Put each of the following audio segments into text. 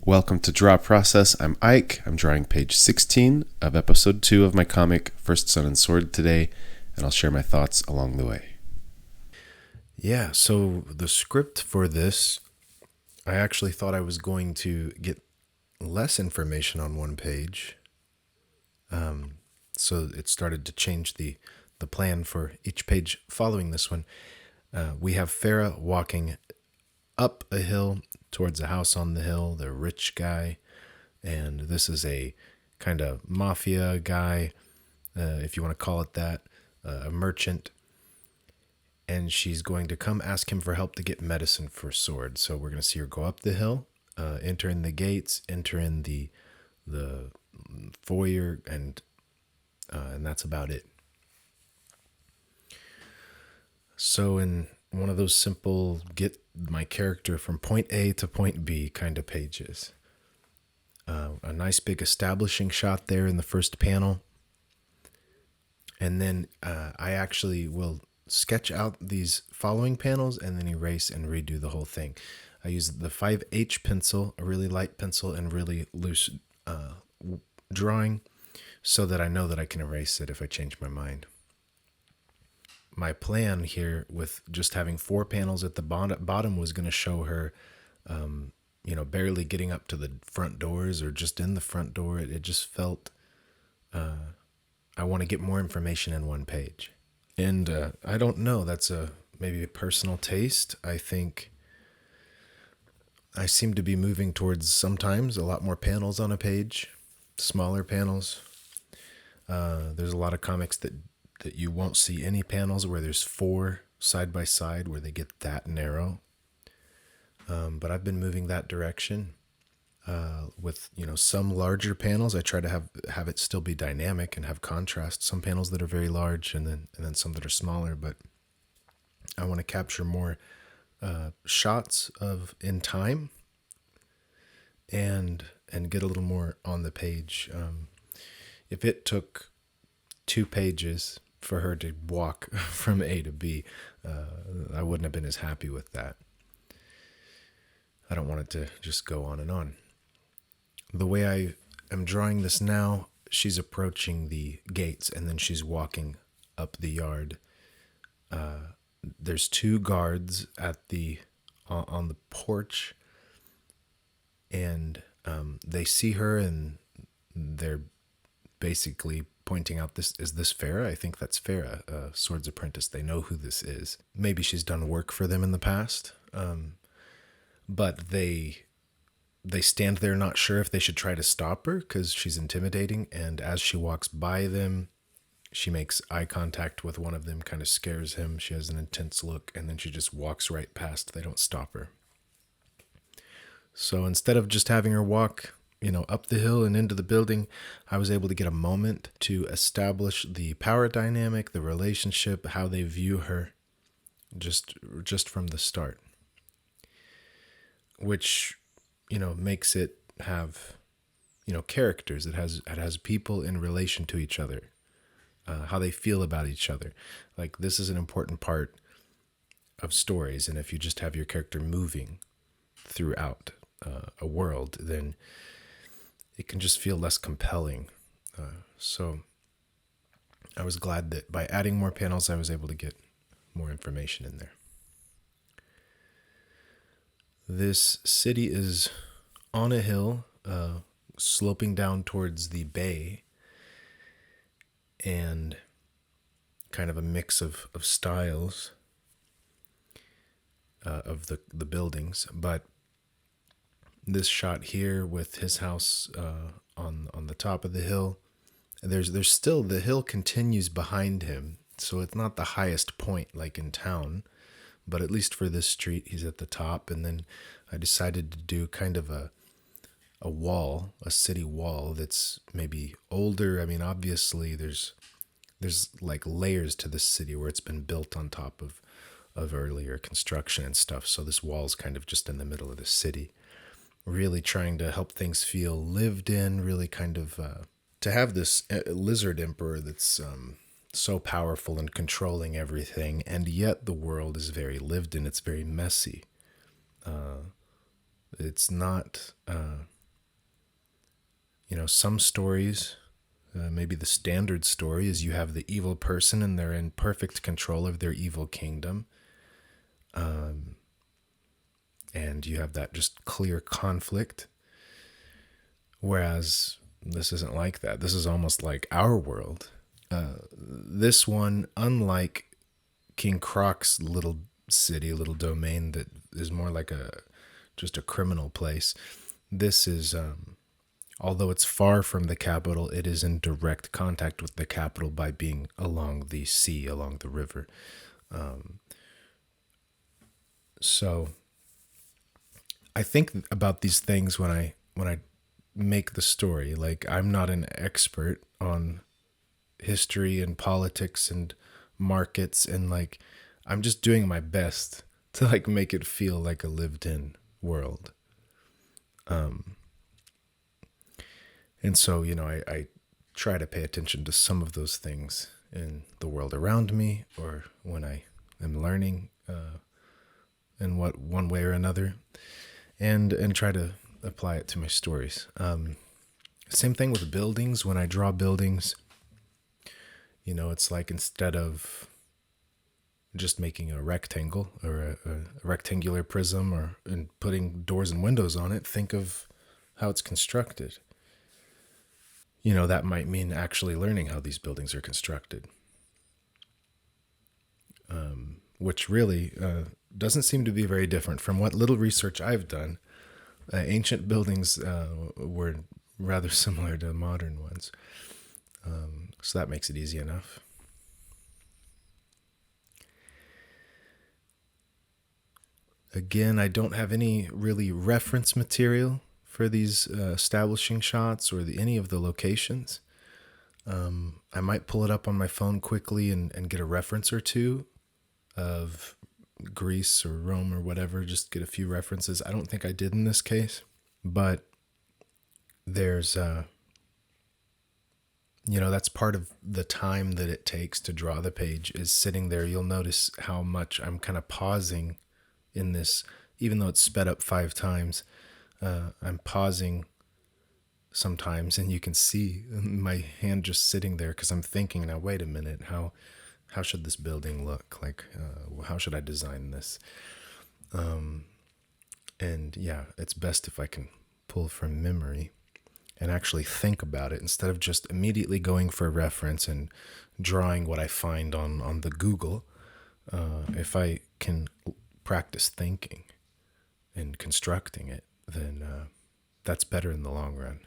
Welcome to Draw Process. I'm Ike. I'm drawing page 16 of episode 2 of my comic, First Sun and Sword today, and I'll share my thoughts along the way. Yeah, so the script for this, I actually thought I was going to get less information on one page. So it started to change the plan for each page following this one. We have Farah walking up a hill towards a house on the hill, the rich guy, and this is a kind of mafia guy, if you want to call it that, a merchant, and she's going to come ask him for help to get medicine for Sword. So we're going to see her go up the hill, enter in the gates, enter in the foyer, and that's about it. So in one of those simple get my character from point A to point B kind of pages. A nice big establishing shot there in the first panel. And then I actually will sketch out these following panels and then erase and redo the whole thing. I use the 5H pencil, a really light pencil, and really loose drawing so that I know that I can erase it if I change my mind. My plan here with just having 4 panels at the bottom was going to show her, barely getting up to the front doors or just in the front door. It just felt, I want to get more information in one page. And I don't know, that's maybe a personal taste. I think I seem to be moving towards sometimes a lot more panels on a page, smaller panels. There's a lot of comics that you won't see any panels where there's 4 side by side where they get that narrow. But I've been moving that direction with some larger panels. I try to have it still be dynamic and have contrast. Some panels that are very large and then some that are smaller. But I want to capture more shots of in time and get a little more on the page. If it took 2 pages for her to walk from A to B, I wouldn't have been as happy with that. I don't want it to just go on and on. The way I am drawing this now, she's approaching the gates and then she's walking up the yard. There's 2 guards on the porch, and they see her and they're basically pointing out, is this Farah? I think that's Farah, Sword's apprentice. They know who this is. Maybe she's done work for them in the past, but they stand there not sure if they should try to stop her because she's intimidating, and as she walks by them, she makes eye contact with one of them, kind of scares him. She has an intense look, and then she just walks right past. They don't stop her. So instead of just having her walk up the hill and into the building, I was able to get a moment to establish the power dynamic, the relationship, how they view her, just from the start, which makes it have characters. It has people in relation to each other, how they feel about each other. Like, this is an important part of stories, and if you just have your character moving throughout a world, then it can just feel less compelling. So I was glad that by adding more panels, I was able to get more information in there. This city is on a hill, sloping down towards the bay, and kind of a mix of styles of the buildings. But this shot here with his house on the top of the hill, there's still, the hill continues behind him, so it's not the highest point like in town, but at least for this street he's at the top. And then I decided to do kind of a wall, a city wall that's maybe older. I mean, obviously there's like layers to this city where it's been built on top of earlier construction and stuff, so this wall's kind of just in the middle of the city, really trying to help things feel lived in, really kind of to have this lizard emperor that's so powerful and controlling everything, and yet the world is very lived in. It's very messy. It's not Some stories, maybe the standard story is you have the evil person and they're in perfect control of their evil kingdom. And you have that just clear conflict. Whereas this isn't like that. This is almost like our world. This one, unlike King Croc's little city, little domain that is more like just a criminal place, this is, although it's far from the capital, it is in direct contact with the capital by being along the sea, along the river. So I think about these things when I make the story. Like, I'm not an expert on history and politics and markets, and like I'm just doing my best to like make it feel like a lived-in world. And so, I try to pay attention to some of those things in the world around me, or when I am learning in one way or another, and try to apply it to my stories. Same thing with buildings. When I draw buildings, it's like, instead of just making a rectangle or a rectangular prism and putting doors and windows on it, think of how it's constructed. That might mean actually learning how these buildings are constructed, which really doesn't seem to be very different from what little research I've done. Ancient buildings were rather similar to modern ones, so that makes it easy enough. Again, I don't have any really reference material for these establishing shots or any of the locations. I might pull it up on my phone quickly and get a reference or two of Greece or Rome or whatever, just get a few references. I don't think I did in this case, but there's, that's part of the time that it takes to draw the page, is sitting there. You'll notice how much I'm kind of pausing in this, even though it's sped up 5 times. I'm pausing sometimes, and you can see my hand just sitting there because I'm thinking, now wait a minute, how should this building look like? How should I design this? And yeah, it's best if I can pull from memory and actually think about it instead of just immediately going for a reference and drawing what I find on the Google. If I can practice thinking and constructing it, then that's better in the long run.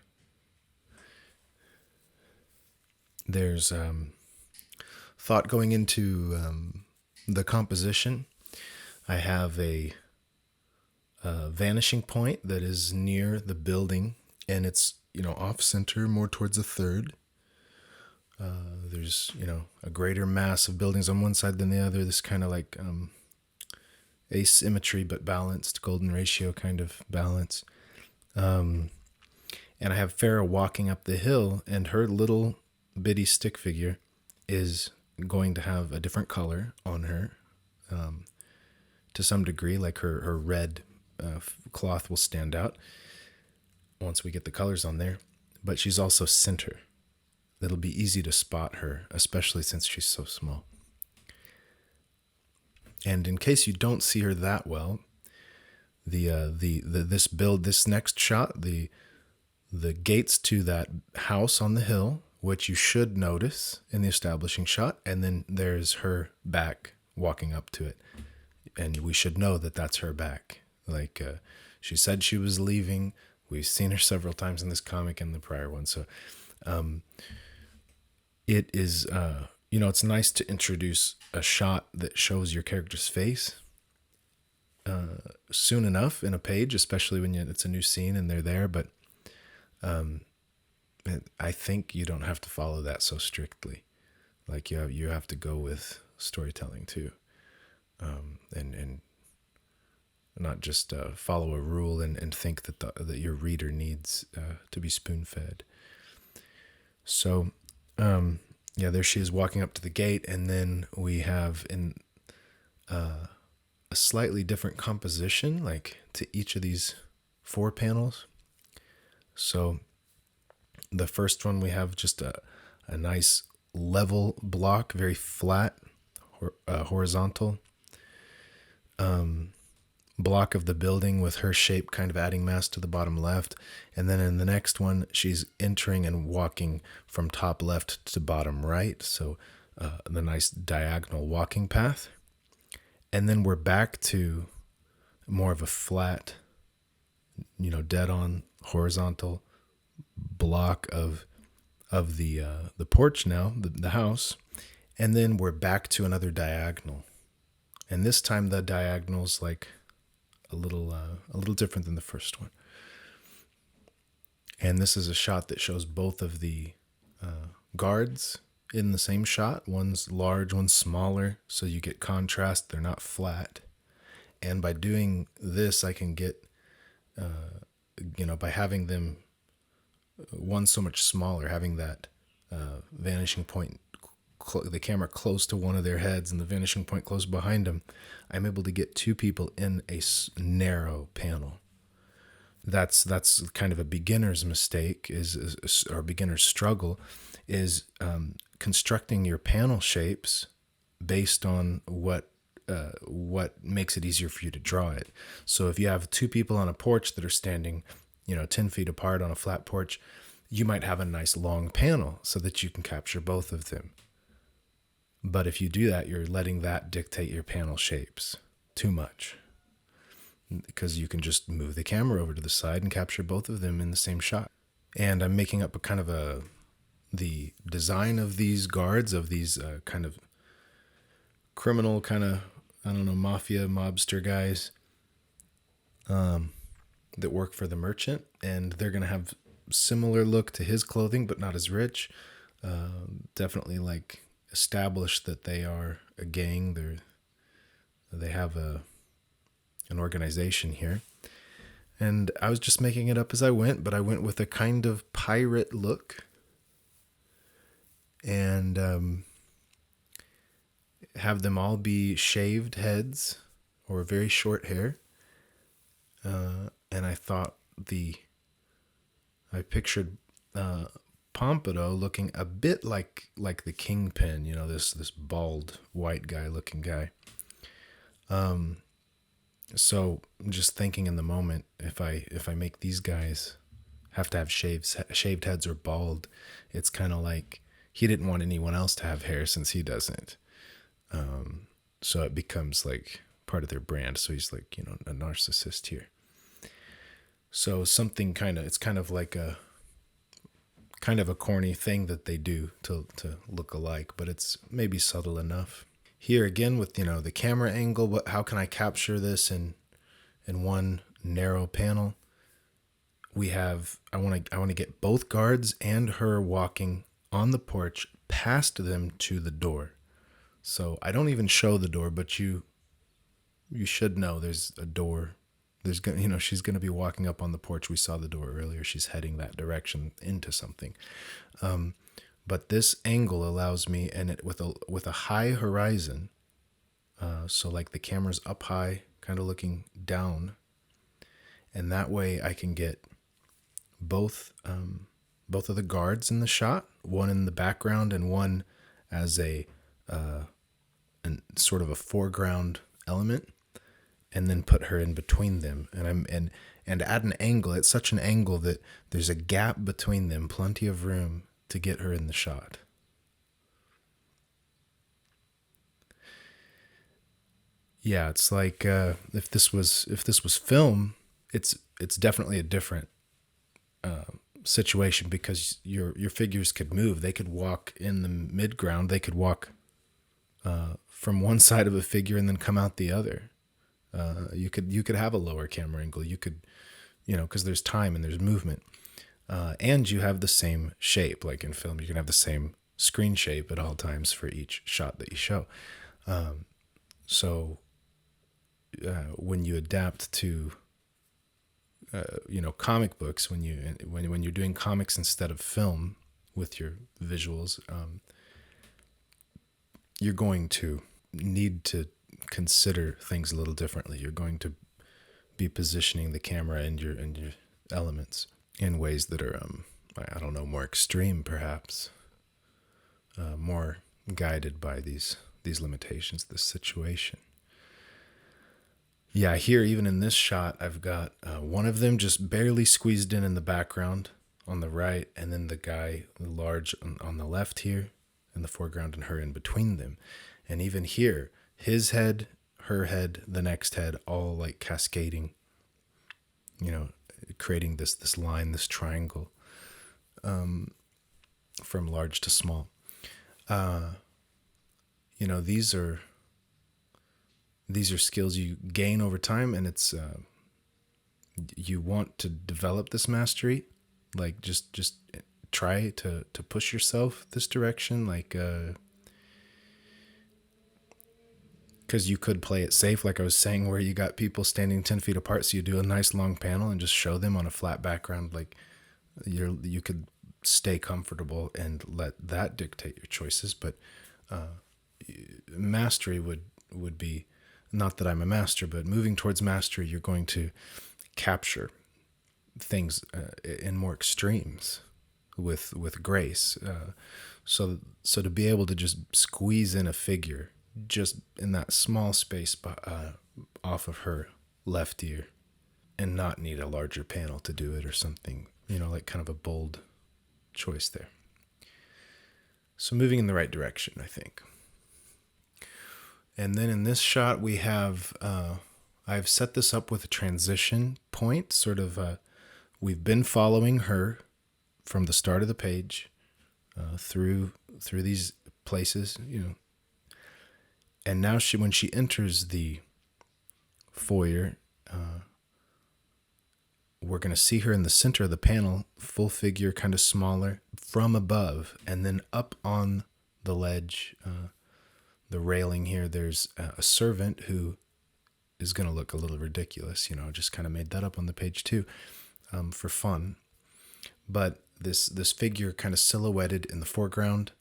There's thought going into the composition. I have a vanishing point that is near the building, and it's off center, more towards a third. There's a greater mass of buildings on one side than the other. This kind of like asymmetry but balanced, golden ratio kind of balance. And I have Farah walking up the hill, and her little bitty stick figure is going to have a different color on her, to some degree. Like her red cloth will stand out once we get the colors on there, but she's also center. It'll be easy to spot her, especially since she's so small. And in case you don't see her that well, this next shot, the gates to that house on the hill, which you should notice in the establishing shot, and then there's her back walking up to it, and we should know that that's her back. Like, she said she was leaving. We've seen her several times in this comic and the prior one. So it is, it's nice to introduce a shot that shows your character's face soon enough in a page, especially when it's a new scene and they're there. But I think you don't have to follow that so strictly. Like, you have to go with storytelling too, and not just follow a rule and think that your reader needs to be spoon-fed. So, there she is walking up to the gate, and then we have a slightly different composition, like to each of these 4 panels. So The first one, we have just a nice level block, very flat, horizontal block of the building with her shape kind of adding mass to the bottom left. And then in the next one, she's entering and walking from top left to bottom right. So the nice diagonal walking path. And then we're back to more of a flat, dead on horizontal block of the porch now, the house. And then we're back to another diagonal. And this time the diagonal's like a little different than the first one. And this is a shot that shows both of the guards in the same shot. One's large, one's smaller, so you get contrast. They're not flat. And by doing this, I can get, by having them, one so much smaller, having that vanishing point, the camera close to one of their heads and the vanishing point close behind them, I'm able to get two people in a narrow panel. That's kind of a beginner's mistake, or beginner's struggle, is constructing your panel shapes based on what makes it easier for you to draw it. So if you have two people on a porch that are standing, 10 feet apart on a flat porch, you might have a nice long panel so that you can capture both of them. But if you do that, you're letting that dictate your panel shapes too much, because you can just move the camera over to the side and capture both of them in the same shot. And I'm making up the design of these guards, of these kind of criminal mafia, mobster guys that work for the merchant. And they're going to have similar look to his clothing, but not as rich. Definitely like establish that they are a gang. They have an organization here. And I was just making it up as I went, but I went with a kind of pirate look. And have them all be shaved heads or very short hair. And I thought I pictured Pompidou looking a bit like the Kingpin, this bald white guy looking guy. So I'm just thinking in the moment, if I make these guys have to have shaved heads or bald, it's kind of like he didn't want anyone else to have hair since he doesn't. So it becomes like part of their brand. So he's like, a narcissist here. So something it's kind of like a corny thing that they do to look alike, but it's maybe subtle enough. Here again with, the camera angle, how can I capture this in one narrow panel? I want to get both guards and her walking on the porch past them to the door. So I don't even show the door, but you should know there's a door. She's going to be walking up on the porch. We saw the door earlier. She's heading that direction into something. But this angle allows me, and it with a high horizon. So like the camera's up high, kind of looking down, and that way I can get both of the guards in the shot, one in the background and one as a sort of a foreground element, and then put her in between them. And at an angle, it's such an angle that there's a gap between them, plenty of room to get her in the shot. Yeah, it's like if this was film, it's definitely a different situation, because your figures could move. They could walk in the midground. They could walk from one side of a figure and then come out the other. You could have a lower camera angle. You could, because there's time and there's movement, and you have the same shape. Like in film, you can have the same screen shape at all times for each shot that you show. So when you adapt to comic books, when you're doing comics instead of film with your visuals, you're going to need to consider things a little differently. You're going to be positioning the camera and your elements in ways that are I don't know, more extreme perhaps, more guided by these limitations, this situation. Yeah, here, even in this shot, I've got one of them just barely squeezed in the background on the right, and then the guy large on the left here in the foreground, and her in between them. And even here, his head, her head, the next head, all like cascading, creating this line, this triangle, from large to small. These are skills you gain over time, and it's you want to develop this mastery, like just try to push yourself this direction, like because you could play it safe, like I was saying, where you got people standing 10 feet apart, so you do a nice long panel and just show them on a flat background, like you could stay comfortable and let that dictate your choices. But mastery would be, not that I'm a master, but moving towards mastery, you're going to capture things in more extremes with grace. So to be able to just squeeze in a figure just in that small space off of her left ear, and not need a larger panel to do it or something, like kind of a bold choice there. So moving in the right direction, I think. And then in this shot, we have, I've set this up with a transition point, sort of, we've been following her from the start of the page through these places, and now when she enters the foyer, we're going to see her in the center of the panel, full figure, kind of smaller, from above, and then up on the ledge, the railing here, there's a servant who is going to look a little ridiculous. Just kind of made that up on the page too, for fun. But this figure kind of silhouetted in the foreground,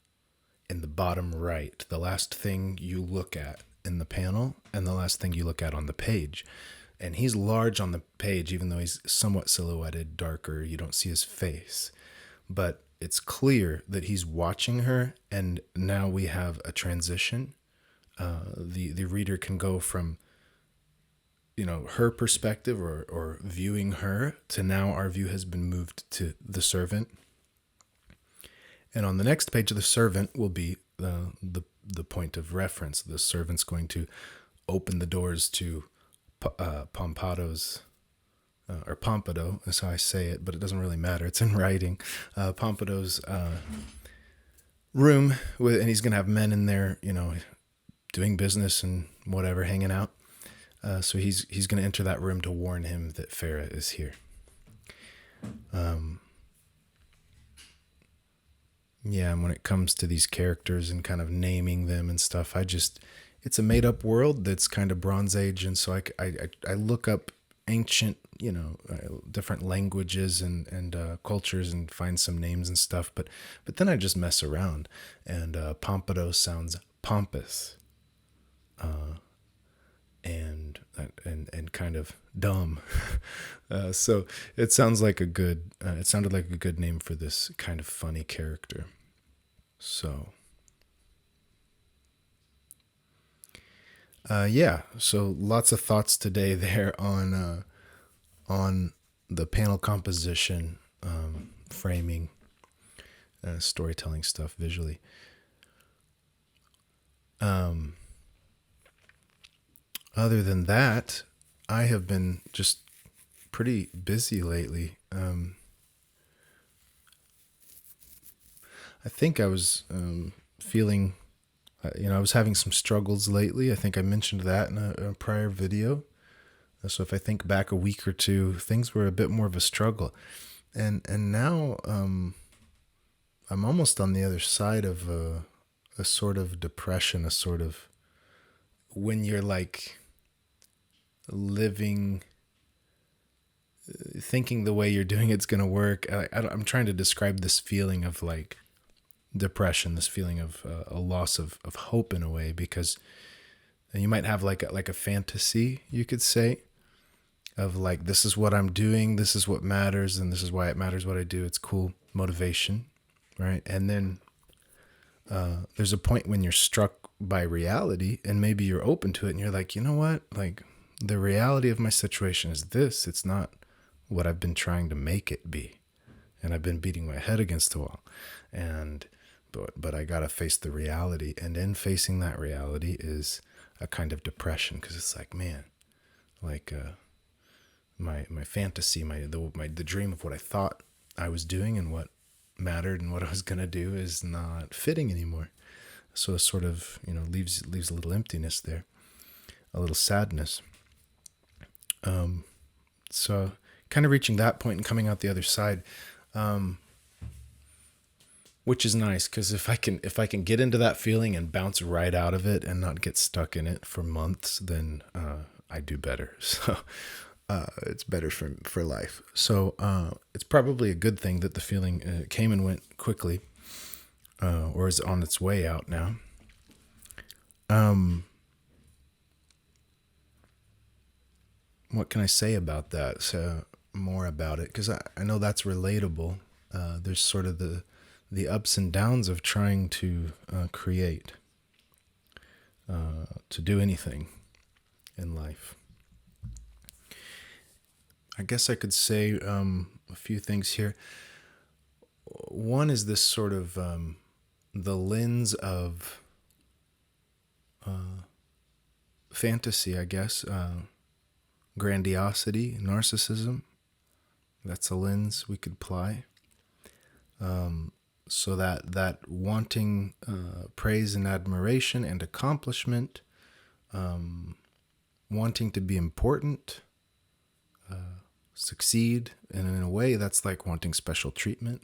in the bottom right, the last thing you look at in the panel and the last thing you look at on the page. And he's large on the page, even though he's somewhat silhouetted, darker. You don't see his face. But it's clear that he's watching her, and now we have a transition. The reader can go from, her perspective or viewing her, to now our view has been moved to the servant. And on the next page, the servant will be the point of reference. The servant's going to open the doors to Pompado's, or Pompado is how I say it, but it doesn't really matter. It's in writing. Pompado's room, and he's going to have men in there, doing business and whatever, hanging out. So he's going to enter that room to warn him that Farah is here. Yeah, and when it comes to these characters and kind of naming them and stuff, it's a made up world that's kind of Bronze Age, and so I look up ancient, different languages and cultures and find some names and stuff, but then I just mess around, and Pompado sounds pompous, and kind of dumb. So it sounded like a good name for this kind of funny character. So so lots of thoughts today there on the panel composition, framing, storytelling stuff visually. Other than that, I have been just pretty busy lately. I think I was feeling, I was having some struggles lately. I think I mentioned that in a prior video. So if I think back a week or two, things were a bit more of a struggle. And now I'm almost on the other side of a sort of depression, a sort of, when you're like living, thinking the way you're doing it's going to work. I'm trying to describe this feeling of like depression, this feeling of a loss of hope in a way, because you might have like a fantasy, you could say, of like, this is what I'm doing, this is what matters, and this is why it matters what I do. It's cool motivation, right? And then there's a point when you're struck by reality, and maybe you're open to it, and you're like, you know what? Like, the reality of my situation is this. It's not what I've been trying to make it be. And I've been beating my head against the wall. But I got to face the reality. And in facing that reality is a kind of depression, because it's like, man, like my fantasy, the dream of what I thought I was doing and what mattered and what I was going to do is not fitting anymore. So it sort of, leaves a little emptiness there, a little sadness. So kind of reaching that point and coming out the other side, which is nice, because if I can get into that feeling and bounce right out of it and not get stuck in it for months, then I do better. So it's better for life. So it's probably a good thing that the feeling came and went quickly, or is on its way out now. What can I say about that? So more about it, because I know that's relatable. There's sort of the ups and downs of trying to create, to do anything in life. I guess I could say a few things here. One is this sort of the lens of fantasy, I guess, grandiosity, narcissism. That's a lens we could apply. So that wanting praise and admiration and accomplishment, wanting to be important, succeed, and in a way that's like wanting special treatment,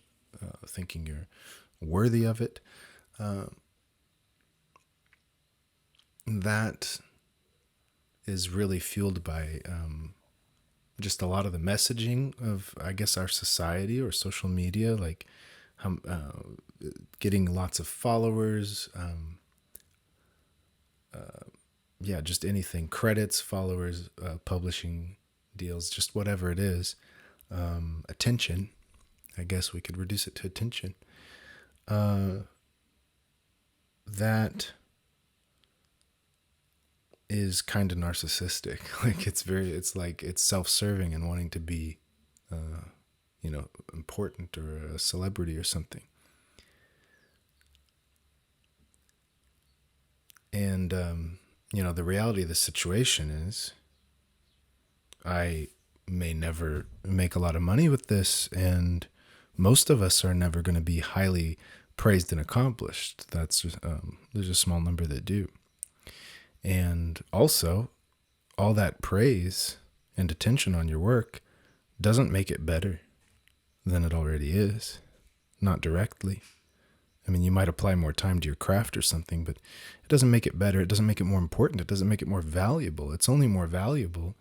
thinking you're worthy of it. That is really fueled by just a lot of the messaging of, I guess, our society or social media, like getting lots of followers, just anything, credits, followers, publishing deals, just whatever it is, attention. I guess we could reduce it to attention. That is kind of narcissistic. Like it's self-serving and wanting to be, important or a celebrity or something. And, the reality of the situation is I may never make a lot of money with this, and most of us are never going to be highly praised and accomplished. There's a small number that do. And also, all that praise and attention on your work doesn't make it better than it already is. Not directly. I mean, you might apply more time to your craft or something, but it doesn't make it better. It doesn't make it more important. It doesn't make it more valuable. It's only more valuable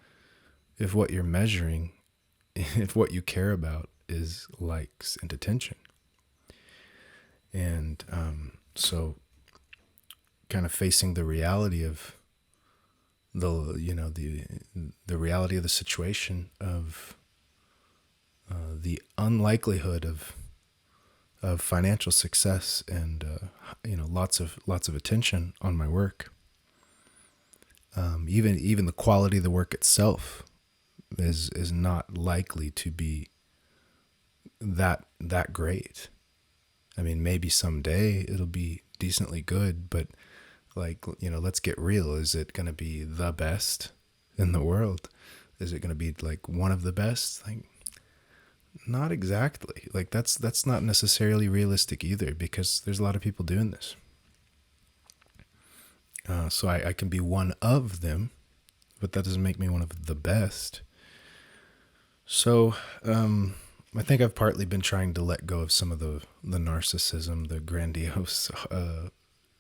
if what you're measuring, if what you care about is likes and attention. And so kind of facing the reality of the reality of the situation, of the unlikelihood of financial success and lots of attention on my work. Even the quality of the work itself is not likely to be that great. I mean, maybe someday it'll be decently good, but let's get real. Is it going to be the best in the world? Is it going to be like one of the best? Like, not exactly. Like that's not necessarily realistic either, because there's a lot of people doing this. So I can be one of them, but that doesn't make me one of the best. So I think I've partly been trying to let go of some of the narcissism, the grandiose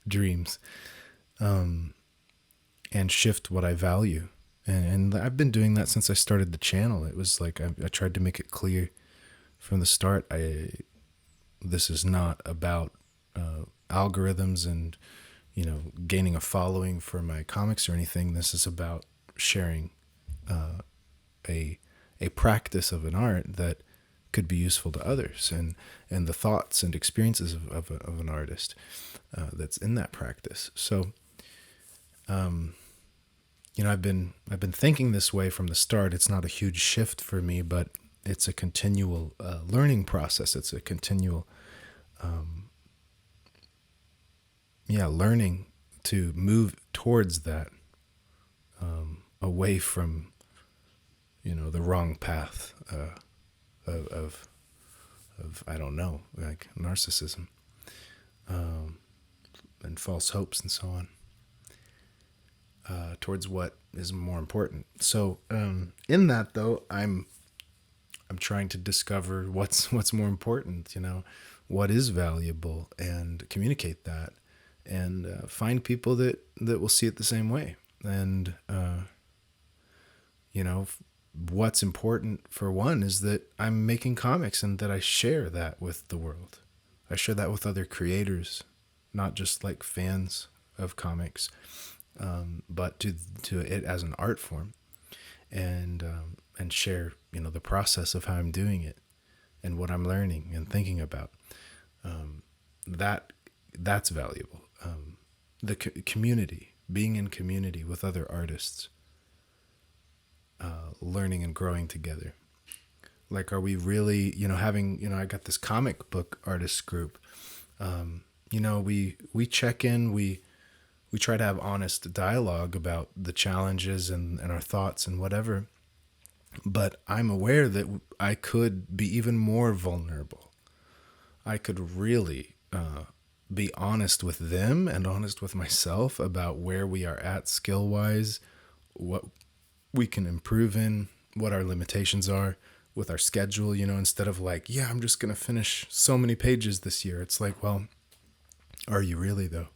dreams, and shift what I value. And I've been doing that since I started the channel. It was like I tried to make it clear from the start. This is not about algorithms and gaining a following for my comics or anything. This is about sharing a practice of an art that could be useful to others, and the thoughts and experiences of an artist that's in that practice. So, I've been thinking this way from the start. It's not a huge shift for me, but it's a continual learning process. It's a continual, learning to move towards that, away from, the wrong path of I don't know, like narcissism, and false hopes and so on, towards what is more important. So in that, though, I'm trying to discover what's more important, what is valuable, and communicate that, and find people that will see it the same way. And what's important for one is that I'm making comics and that I share that with the world. I share that with other creators, not just like fans of comics, but to it as an art form, and share the process of how I'm doing it and what I'm learning and thinking about. That's valuable. The community, being in community with other artists, learning and growing together. Like, are we really, having, I got this comic book artist group. We check in, we try to have honest dialogue about the challenges and our thoughts and whatever. But I'm aware that I could be even more vulnerable. I could really be honest with them and honest with myself about where we are at skill-wise, what we can improve in, what our limitations are with our schedule, instead of like, I'm just going to finish so many pages this year. It's like, well, are you really, though?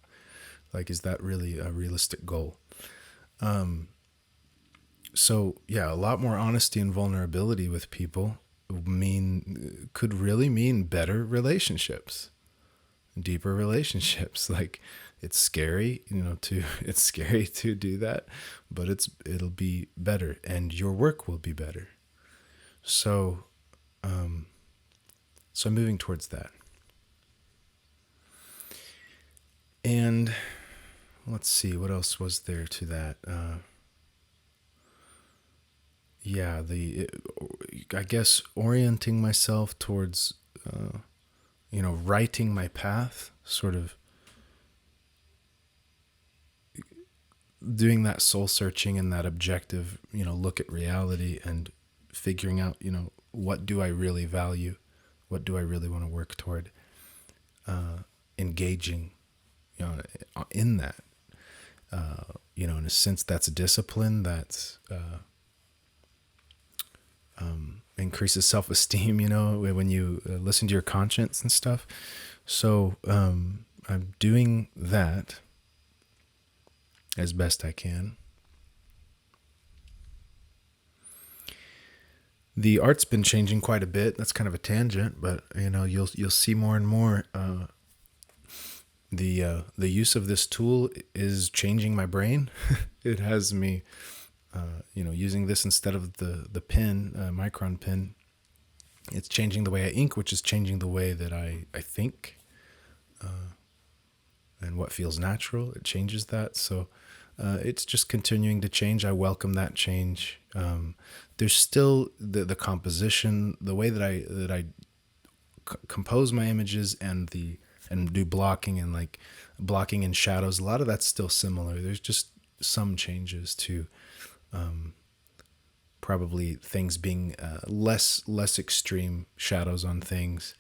Like, is that really a realistic goal? So a lot more honesty and vulnerability with people could really mean better relationships, deeper relationships. Like, it's scary, it's scary to do that, but it'll be better, and your work will be better. So, I'm moving towards that. And let's see, what else was there to that? I guess orienting myself towards, writing my path, sort of doing that soul searching and that objective, look at reality and figuring out, what do I really value? What do I really want to work toward? Engaging, in that, in a sense, that's discipline, that's, increases self-esteem, when you listen to your conscience and stuff. So I'm doing that as best I can. The art's been changing quite a bit. That's kind of a tangent, but you'll see more and more. The use of this tool is changing my brain. It has me, using this instead of the pen, Micron pen. It's changing the way I ink, which is changing the way that I think, and what feels natural. It changes that. So it's just continuing to change. I welcome that change. There's still the composition, the way that I compose my images and do blocking and like blocking in shadows. A lot of that's still similar. There's just some changes to probably things being less extreme shadows on things,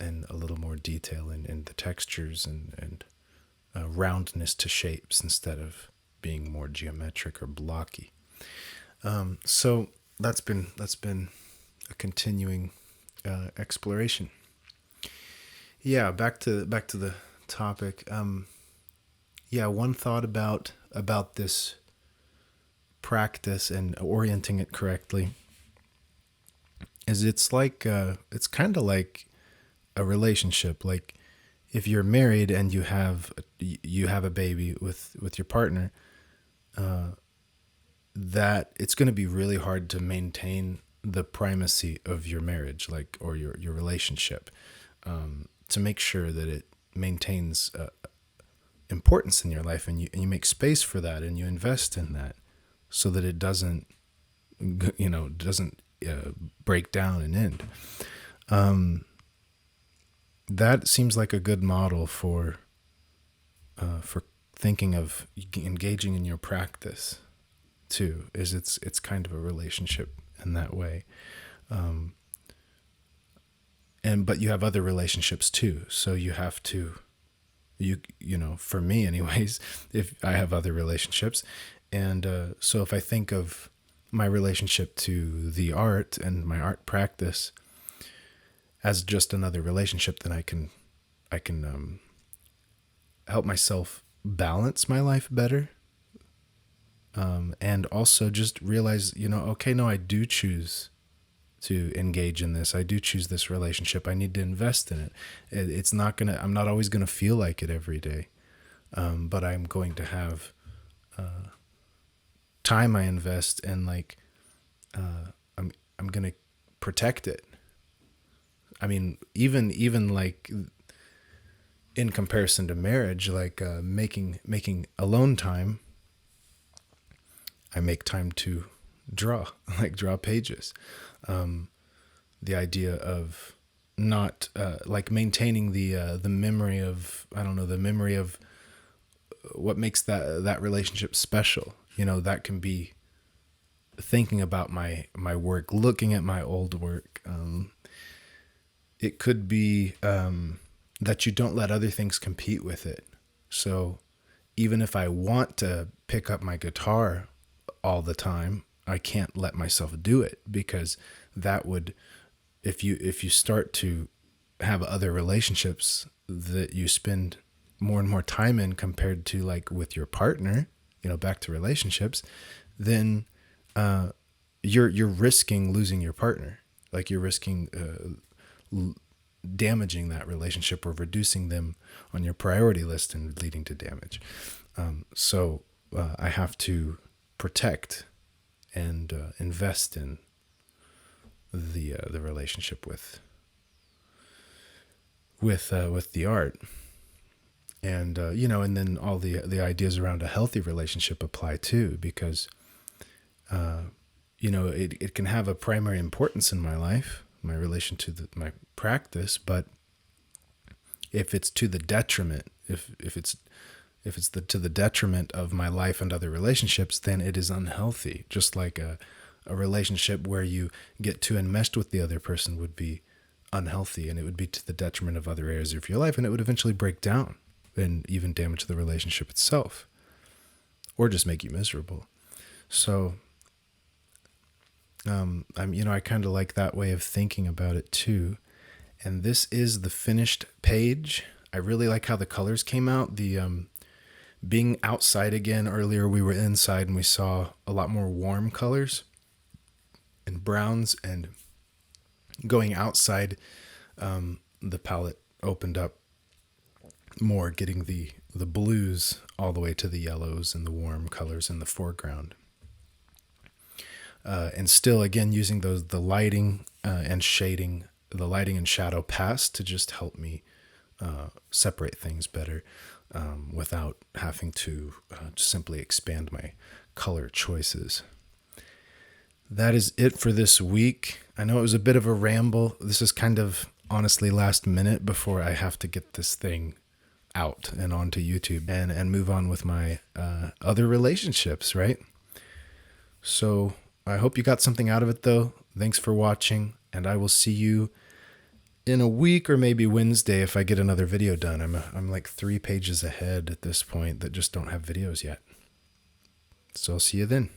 and a little more detail in the textures and roundness to shapes instead of being more geometric or blocky. So that's been a continuing exploration. Yeah, back to the topic. One thought about this practice and orienting it correctly is it's kind of like a relationship. Like, if you're married and you have a baby with your partner, that it's going to be really hard to maintain the primacy of your marriage, like, or your relationship, to make sure that it maintains importance in your life, and you make space for that, and you invest in that, so that it doesn't break down and end. That seems like a good model for thinking of engaging in your practice too. Is it's kind of a relationship in that way, but you have other relationships too. So you have to, for me anyways, if I have other relationships, and so if I think of my relationship to the art and my art practice as just another relationship, then I can help myself balance my life better, and also just realize, okay, no, I do choose to engage in this. I do choose this relationship. I need to invest in it. I'm not always gonna feel like it every day, but I'm going to have time I invest, and I'm gonna protect it. I mean, even like in comparison to marriage, like making alone time, I make time to draw pages. The idea of not like maintaining the memory of, the memory of what makes that relationship special. That can be thinking about my work, looking at my old work. It could be that you don't let other things compete with it. So even if I want to pick up my guitar all the time, I can't let myself do it, because that would, if you start to have other relationships that you spend more and more time in compared to like with your partner, back to relationships, then you're risking losing your partner. Like you're risking damaging that relationship or reducing them on your priority list and leading to damage. So I have to protect and invest in the relationship with the art, and and then all the ideas around a healthy relationship apply too, because it can have a primary importance in my life, my relation to my practice, but if it's to the detriment, if it's to the detriment of my life and other relationships, then it is unhealthy. Just like a relationship where you get too enmeshed with the other person would be unhealthy, and it would be to the detriment of other areas of your life, and it would eventually break down and even damage the relationship itself, or just make you miserable. So I kind of like that way of thinking about it too. And this is the finished page. I really like how the colors came out. The being outside again, earlier we were inside and we saw a lot more warm colors and browns, and going outside, the palette opened up more, getting the blues all the way to the yellows and the warm colors in the foreground. And still, again, using the lighting and shading, the lighting and shadow past to just help me separate things better, without having to simply expand my color choices. That is it for this week. I know it was a bit of a ramble. This is kind of honestly last minute before I have to get this thing out and onto YouTube and move on with my other relationships, right? So I hope you got something out of it, though. Thanks for watching, and I will see you in a week, or maybe Wednesday if I get another video done. I'm like 3 pages ahead at this point that just don't have videos yet. So I'll see you then.